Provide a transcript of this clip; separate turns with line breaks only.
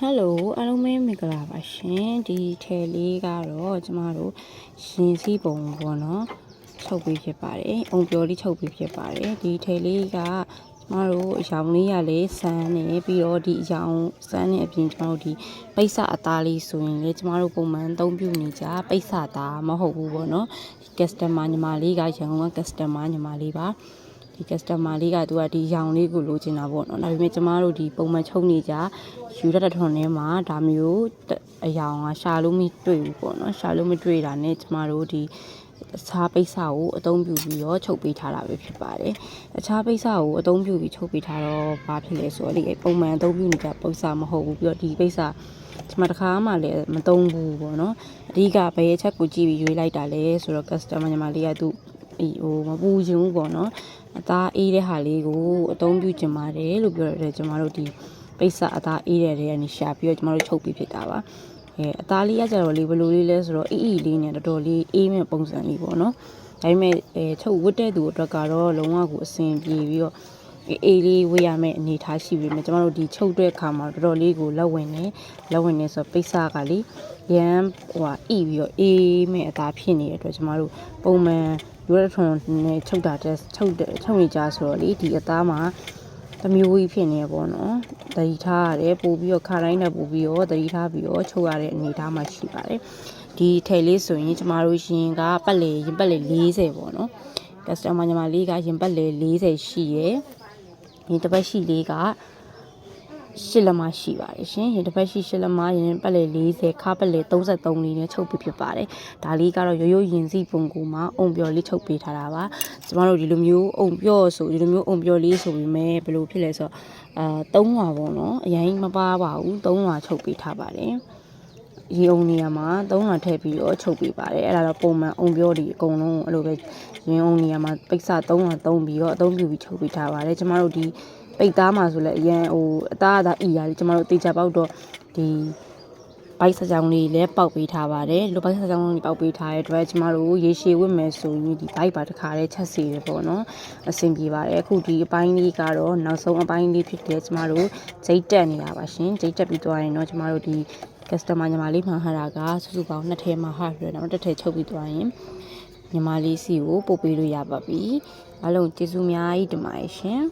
Hello အားလုံးပဲမင်္ဂလာပါရှင်ဒီထဲလေးကတော့ကျမတို့ရင်စည်းပုံပေါ့နော်ချုပ်ပြီးဖြစ်ပါတယ်အုံပြော်လေးချုပ်ပြီးဖြစ်ပါတယ်ဒီထဲလေးကကျမတို့အယောင်လေးရလေးစမ်းနေပြီးတော့ဒီအယောင်စမ်းနေအပြင်ကျမတို့ဒီပိတ်စအသားလေးဆိုရင်လေကျမတို့ပုံမှန်အသုံးပြုနေကြပိတ်စသားမဟုတ်ဘူးပေါ့နော်ဒီ customer ညီမလေးကရန်ကုန်က customer ညီမလေးပါဒီ customer လေးကသူကဒီရောင်လေးကိုလိုချင်တာပေါ့နော်ဒါပေမဲ့ကျမတို့ဒီပုံမှန်ချုပ်နေကြယူရတဲ့ထွန်ထဲမှာဒါမျိုးအယောင်ကရှာလို့မတွေ့ဘူးပေါ့နော်ရှာလို့မတွေ့တာနဲ့ကျမတို့ဒီအခြားပိတ်စကိုအသုံးပြုပြီးတော့ချုပ်ပေးထားတာပဲဖြစ်ပါတယ်အခြားပိတ်စကိုအသုံးပြုပြီးချုပ်ပေးထားတော့ဘာဖြစ်လဲဆိုတော့ဒီပုံမှန်အသုံးပြုနေကြပိတ်စမဟုတ်ဘူးပြီးတော့ဒီပိတ်စကျမတခါမှလည်းမသုံးဘူးပေါ့နော်အဓိကဘယ်ချက်ကိုကြည့်ပြီးရွေးလိုက်တာလဲဆိုတော့ customer ညီမလေးကသူမပူချင်ဘူးပေါ့နော်အသားအေးတဲ့ဟာလေးကိုအသုံးပြုချင်ပါတယ်လို့ပြောရတယ်ကျမတို့ဒီပိတ်စအသားအေးတဲ့ကနေရှာပြီးတော့ကျမတို့ချုပ်ပြီးဖြစ်တာပါအသားလေးကကြတော့လေဘယ်လိုလေးလဲဆိုတော့အေးအေးလေးနဲ့တော်တော်လေးအေးမဲ့ပုံစံလေးပေါ့နော်ဒါပေမဲ့ချုပ်ဝတ်တဲ့သူအတွက်ကတော့လုံးဝကိုအဆင်ပြေပြီးတော့အေးလေးဝေးရမယ့်အနေထားရှိပြီမြကျမတို့ဒီချုပ်တဲ့အခါမှာတော်တော်လေးကိုလက်ဝင်နေဆိုပိတ်စကလေရမ်းအီပြီးတော့အေးမဲ့အသားဖြစ်နေတဲ့အတွက်ကျမတို့ပုံမှန်ရိုးရထွန်နဲ့ချုပ်တာတဲ့ချုပ်နေကြဆိုတော့လေဒီအသားမှာတမျိုးကြီးဖြစ်နေရပေါ့နော်တတိထားရတယ်ပို့ပြီးတော့ခါတိုင်းနဲ့ပို့ပြီးတော့တတိထားပြီးတော့ချုပ်ရတဲ့အနေထားမှာရှိပါတယ်ဒီထဲလေးဆိုရင်ကျမတို့ရင်ကရင်ပတ်လေ40ပေါ့နော် customer ညီမလေးကရင်ပတ်လေ40ရှိရယ်ရင်တစ်ပတ်ရှိလေးကရှစ်လက်မရှိပါတယ်ရှင်ရင်တစ်ပတ်ရှိရှစ်လက်မရင်ပတ်လေ40ခါပတ်လေ33လေးနဲ့ချုပ်ပြီးဖြစ်ပါတယ်ဒါလေးကတော့ရိုးရင်စီပုံကူမှာအုံပြော်လေးချုပ်ပေးထားတာပါကျမတို့ဒီလိုမျိုးအုံပြော်ဆိုဒီလိုမျိုးအုံပြော်လေးဆိုပြီးမဲ့ဘယ်လိုဖြစ်လဲဆိုတော့3လွှာပေါ့နော်အရင်မပါပါဘူး3လွှာချုပ်ပေးထားပါတယ်ရေအုံနေရာမှာ3လွှာထည့်ပြီးတော့ချုပ်ပေးပါတယ်အဲ့ဒါတော့ပုံမှန်အုံပြော်ဒီအကုန်လုံးအဲ့လိုပဲရင်အုံနေရာမှာပိတ်စ3လွှာသုံးပြီးတော့အသုံးပြုပြီးချုပ်ပေးထားပါတယ်ကျမတို့ဒီပိတ်သားမှာဆိုလဲအရင်အသားအီရလေးကျမတို့တေချာပေါက်တော့ဒီဘိုက်စကြောင်လေးလည်းပေါက်ပေးထားပါတယ်ဒီလိုဘိုက်စကြောင်လေးပေါက်ပေးထားတဲ့အတွက်ကျမတို့ရေရှည်ဝတ်မယ်ဆိုရင်ဒီဘိုက်ပါတစ်ခါလေးချက်စီတယ်ပေါ့နော်အဆင်ပြေပါတယ်အခုဒီအပိုင်းလေးကတော့နောက်ဆုံးအပိုင်းလေးဖြစ်တဲ့ကျမတို့ဂျိတ်တက်နေတာပါရှင်ဂျိတ်တက်ပြီးသွားရင်တော့ကျမတို့ဒီ customer ညီမလေးမှာဟာတာကစုစုပေါင်း2ထဲမှာဟာပြီးတော့နောက်တစ်ထဲချုပ်ပြီးသွားရင်ညီမလေးစီကိုပို့ပေးလို့ရပါပြီအားလုံးကျေးဇူးအများကြီးတင်ပါတယ်ရှင်